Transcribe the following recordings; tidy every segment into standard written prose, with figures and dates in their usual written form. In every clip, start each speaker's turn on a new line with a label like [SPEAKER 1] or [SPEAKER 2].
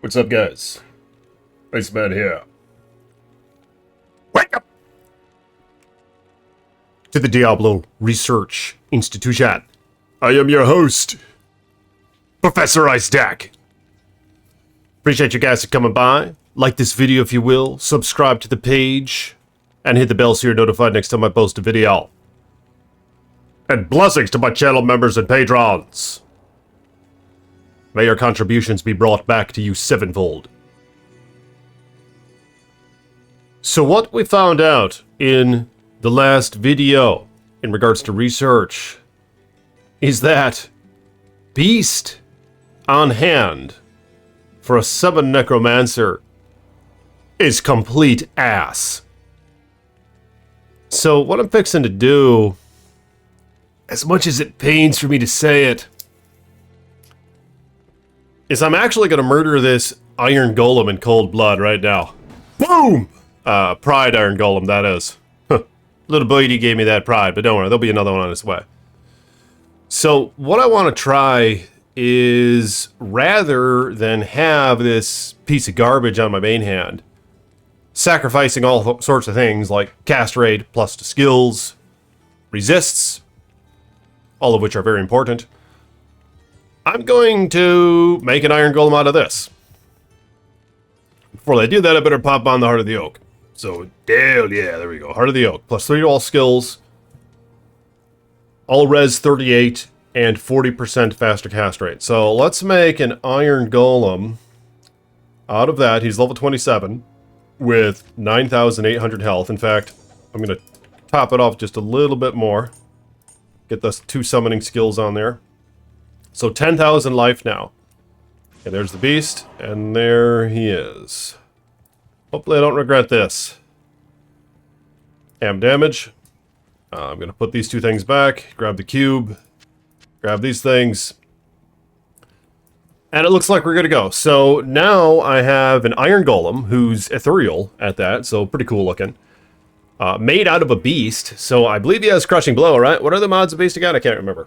[SPEAKER 1] What's up, guys? Iceman here. Wake up!
[SPEAKER 2] To the Diablo Research Institution.
[SPEAKER 1] I am your host.
[SPEAKER 2] Professor Isaac. Appreciate you guys for coming by. Like this video if you will. Subscribe to the page. And hit the bell so you're notified next time I post a video. And blessings to my channel members and patrons. May your contributions be brought back to you sevenfold. So what we found out in the last video in regards to research is that beast on hand for a summon necromancer is complete ass. So what I'm fixing to do, as much as it pains for me to say it, is I'm actually going to murder this Iron Golem in cold blood right now. Boom! Pride Iron Golem, that is. Little Buddy gave me that pride, but don't worry, there'll be another one on its way. So what I want to try is, rather than have this piece of garbage on my main hand, sacrificing all sorts of things like cast rate plus to skills, resists, all of which are very important, I'm going to make an Iron Golem out of this. Before I do that, I better pop on the Heart of the Oak. So, hell yeah, there we go. Heart of the Oak. Plus 3 to all skills. All res 38 and 40% faster cast rate. So, let's make an Iron Golem out of that. He's level 27 with 9,800 health. In fact, I'm going to top it off just a little bit more. Get those 2 summoning skills on there. So 10,000 life now. Okay, there's the beast, and there he is. Hopefully I don't regret this. Ham damage. I'm going to put these 2 things back, grab the cube, grab these things. And it looks like we're good to go. So now I have an Iron Golem, who's ethereal at that, so pretty cool looking. Made out of a beast, so I believe he has Crushing Blow, right? What are the mods of beast again? I can't remember.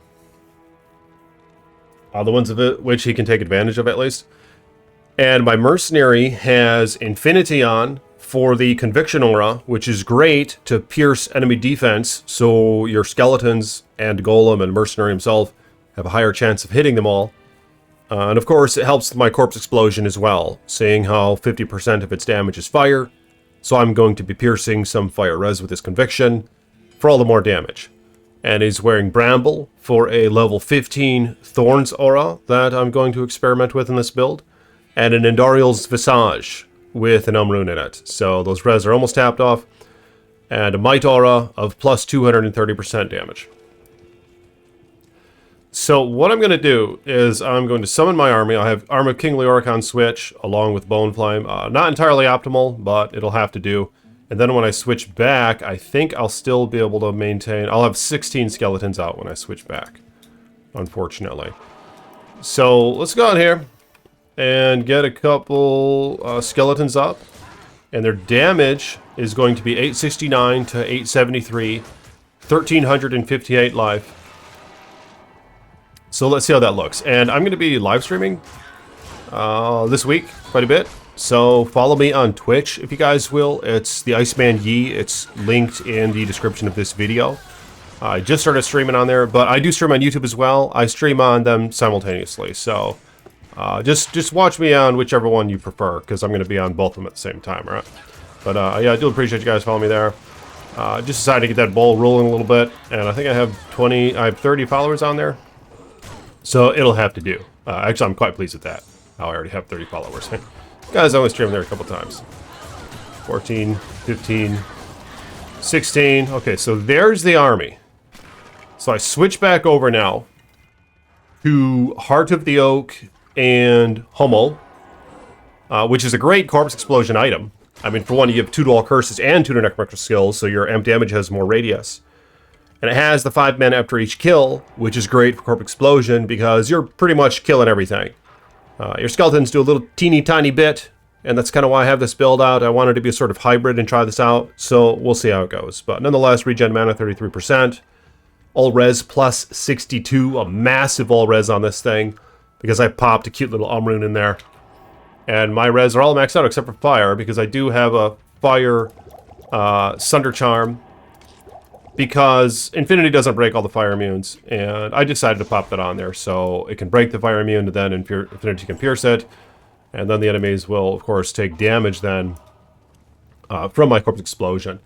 [SPEAKER 2] The ones of it which he can take advantage of, at least. And my mercenary has Infinity on for the Conviction Aura, which is great to pierce enemy defense, so your skeletons and Golem and mercenary himself have a higher chance of hitting them all. And of course, it helps my Corpse Explosion as well, seeing how 50% of its damage is fire. So I'm going to be piercing some fire res with this Conviction for all the more damage. And he's wearing Bramble for a level 15 Thorns aura that I'm going to experiment with in this build. And an Endariel's Visage with an Rune in it. So those res are almost tapped off. And a Might aura of plus 230% damage. So what I'm going to do is I'm going to summon my army. I have Arm of King Leoric switch along with Bone Flame. Not entirely optimal, but it'll have to do. And then when I switch back, I think I'll still be able to maintain... I'll have 16 skeletons out when I switch back, unfortunately. So let's go out here and get a couple skeletons up. And their damage is going to be 869 to 873, 1,358 life. So let's see how that looks. And I'm going to be live streaming this week quite a bit. So follow me on Twitch if you guys will. It's the Iceman Yi. It's linked in the description of this video. I just started streaming on there, but I do stream on YouTube as well. I stream on them simultaneously. So just watch me on whichever one you prefer, because I'm going to be on both of them at the same time, all right? But yeah, I do appreciate you guys following me there. Just decided to get that ball rolling a little bit, and I think I have 30 followers on there. So it'll have to do. Actually, I'm quite pleased with that. I already have 30 followers. Guys, I only streamed there a couple times. 14, 15, 16. Okay, so there's the army. So I switch back over now to Heart of the Oak and Hummel, which is a great Corpse Explosion item. I mean, for one, you have 2 to all curses and 2 to necromancer skills, so your amp damage has more radius. And it has the 5 mana after each kill, which is great for Corpse Explosion because you're pretty much killing everything. Your skeletons do a little teeny tiny bit, and that's kind of why I have this build out. I wanted to be a sort of hybrid and try this out, so we'll see how it goes. But nonetheless, regen mana 33%, all res plus 62, a massive all res on this thing, because I popped a cute little Rune in there. And my res are all maxed out except for fire, because I do have a fire Sunder Charm, because Infinity doesn't break all the fire immunes, and I decided to pop that on there so it can break the fire immune, and then Infinity can pierce it, and then the enemies will, of course, take damage then from my Corpse Explosion.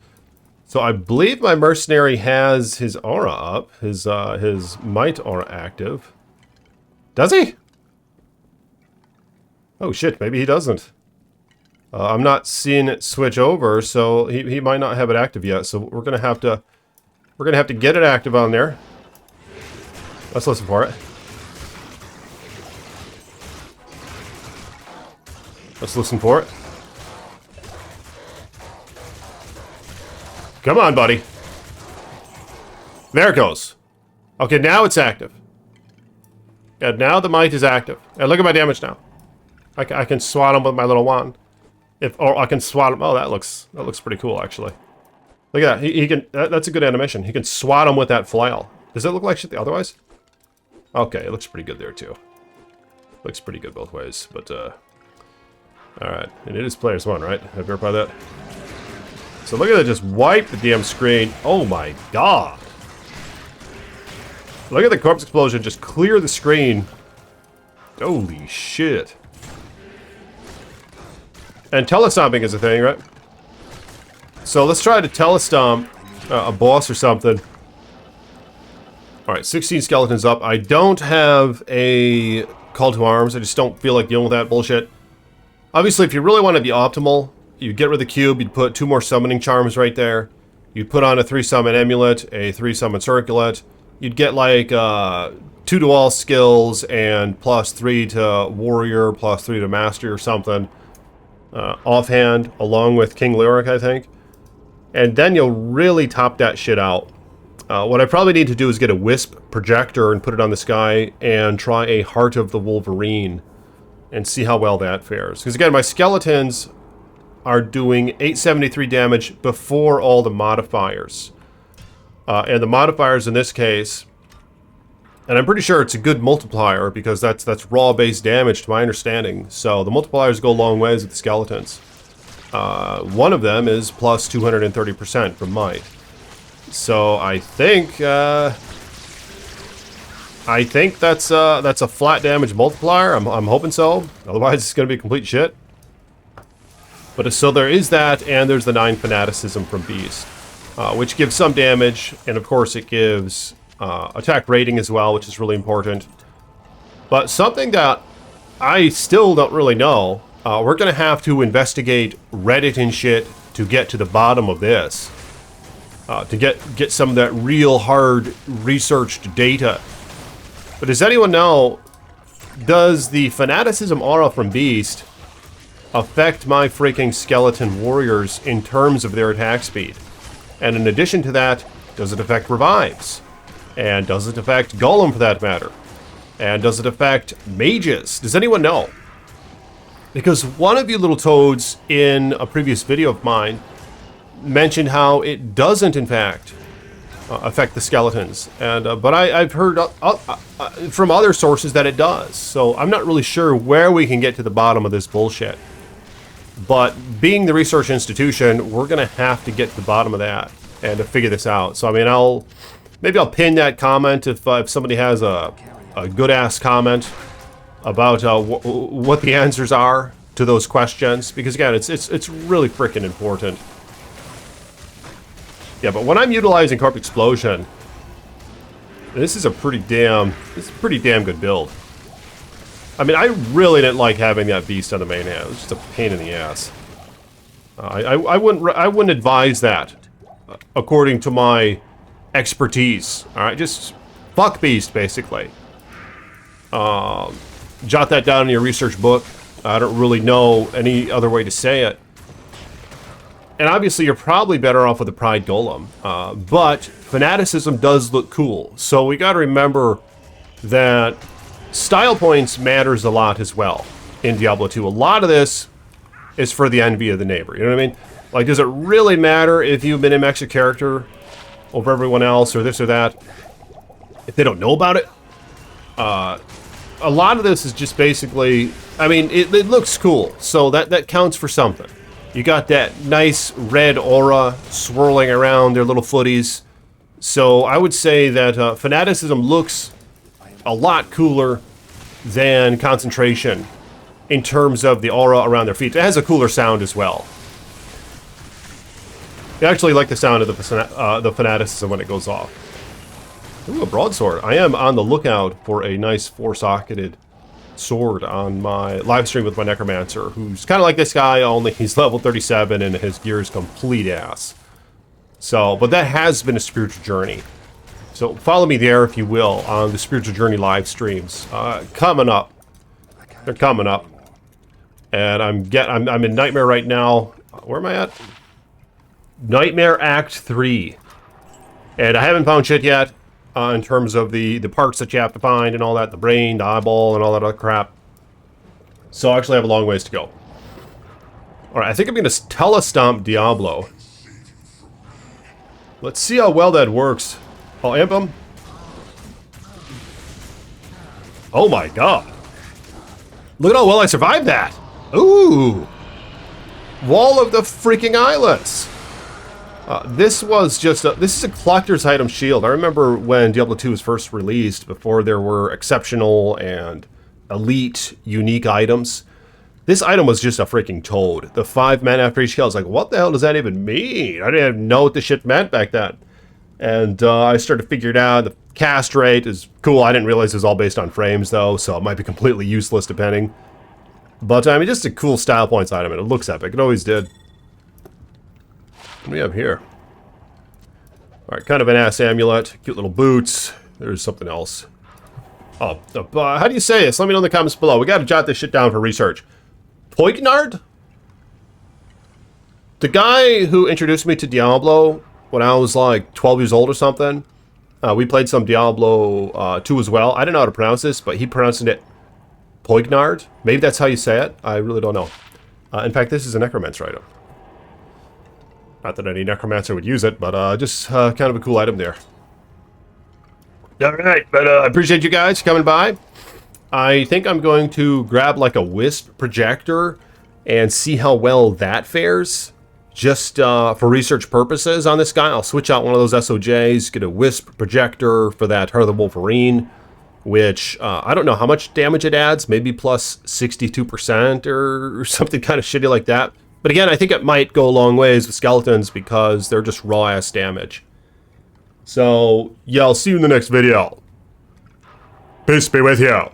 [SPEAKER 2] So I believe my Mercenary has his aura up, his Might aura active. Does he? Oh shit, maybe he doesn't. I'm not seeing it switch over, so he might not have it active yet. So we're gonna have to get it active on there. Let's listen for it. Let's listen for it. Come on, buddy. There it goes. Okay, now it's active. And now the might is active. And look at my damage now. I can swat him with my little wand. Or I can swat him. Oh, that looks pretty cool, actually. Look at that. He can. That's a good animation. He can swat him with that flail. Does it look like shit otherwise? Okay, it looks pretty good there too. Looks pretty good both ways. But all right, and it is players one, right? I verify that. So look at that, just wipe the damn screen. Oh my god. Look at the Corpse Explosion, just clear the screen. Holy shit. And telestomping is a thing, right? So let's try to telestomp a boss or something. Alright, 16 skeletons up. I don't have a call to arms. I just don't feel like dealing with that bullshit. Obviously, if you really want to be optimal, you'd get rid of the cube, you'd put 2 more summoning charms right there. You'd put on a 3-summon amulet, a 3-summon circlet. You'd get like 2 to all skills and +3 to warrior, +3 to master or something. Offhand, along with King Lyric, I think. And then you'll really top that shit out. What I probably need to do is get a Wisp projector and put it on the sky and try a Heart of the Wolverine and see how well that fares. Because again, my skeletons are doing 873 damage before all the modifiers. And the modifiers in this case, and I'm pretty sure it's a good multiplier because that's raw base damage to my understanding. So the multipliers go a long ways with the skeletons. One of them is plus 230% from might. So I think that's a flat damage multiplier. I'm hoping so. Otherwise, it's gonna be complete shit. But so there is that, and there's the 9 Fanaticism from Beast, which gives some damage, and of course it gives attack rating as well, which is really important. But something that I still don't really know, we're gonna have to investigate Reddit and shit to get to the bottom of this, to get some of that real hard researched data. But does anyone know, does the Fanaticism aura from Beast affect my freaking skeleton warriors in terms of their attack speed? And in addition to that, does it affect revives? And does it affect Golem for that matter? And does it affect mages? Does anyone know? Because one of you little toads in a previous video of mine mentioned how it doesn't in fact affect the skeletons, and but I've heard from other sources that it does. So I'm not really sure where we can get to the bottom of this bullshit. But being the research institution, we're gonna have to get to the bottom of that and to figure this out. So I mean, maybe I'll pin that comment if somebody has a good ass comment about what the answers are to those questions, because again, it's really freaking important. Yeah, but when I'm utilizing Corpse Explosion, this is a pretty damn good build. I mean, I really didn't like having that beast on the main hand. It was just a pain in the ass. I wouldn't advise that, according to my expertise. All right, just fuck beast, basically. Jot that down in your research book. I don't really know any other way to say it. And obviously, you're probably better off with the Pride Golem. But Fanaticism does look cool. So we got to remember that style points matters a lot as well in Diablo 2. A lot of this is for the envy of the neighbor. You know what I mean? Like, does it really matter if you've been MX your character over everyone else or this or that? If they don't know about it? a lot of this is just basically, I mean, it looks cool, so that counts for something. You got that nice red aura swirling around their little footies. So I would say that Fanaticism looks a lot cooler than Concentration in terms of the aura around their feet. It has a cooler sound as well. I actually like the sound of the Fanaticism when it goes off. Ooh, a broadsword. I am on the lookout for a nice four-socketed sword on my live stream with my Necromancer, who's kind of like this guy, only he's level 37 and his gear is complete ass. So, but that has been a spiritual journey. So follow me there, if you will, on the spiritual journey live streams. Coming up. They're coming up. And I'm in Nightmare right now. Where am I at? Nightmare Act 3. And I haven't found shit yet. In terms of the parts that you have to find and all that, the brain, the eyeball, and all that other crap. So I actually have a long ways to go. Alright, I think I'm going to telestomp Diablo. Let's see how well that works. I'll amp him. Oh my god. Look at how well I survived that. Ooh. Wall of the freaking Islets. This was just this is a collector's item shield. I remember when Diablo 2 was first released, before there were exceptional and elite unique items. This item was just a freaking toad. The 5 mana after each kill. I was like, what the hell does that even mean? I didn't even know what this shit meant back then. And I started to figure it out. The cast rate is cool. I didn't realize it was all based on frames though, so it might be completely useless depending. But I mean, just a cool style points item, and it looks epic. It always did. What do we have here? Alright, kind of an ass amulet. Cute little boots. There's something else. Oh, how do you say this? Let me know in the comments below. We gotta jot this shit down for research. Poignard? The guy who introduced me to Diablo when I was like 12 years old or something. We played some Diablo 2 as well. I don't know how to pronounce this, but he pronounced it Poignard. Maybe that's how you say it. I really don't know. In fact, this is a Necromancer item. Not that any Necromancer would use it, but just kind of a cool item there. Alright, but I appreciate you guys coming by. I think I'm going to grab like a Wisp projector and see how well that fares. Just for research purposes on this guy. I'll switch out one of those SOJs, get a Wisp projector for that Heart of the Wolverine, which I don't know how much damage it adds, maybe plus 62% or something kind of shitty like that. But again, I think it might go a long ways with skeletons because they're just raw ass damage. So, yeah, I'll see you in the next video. Peace be with you.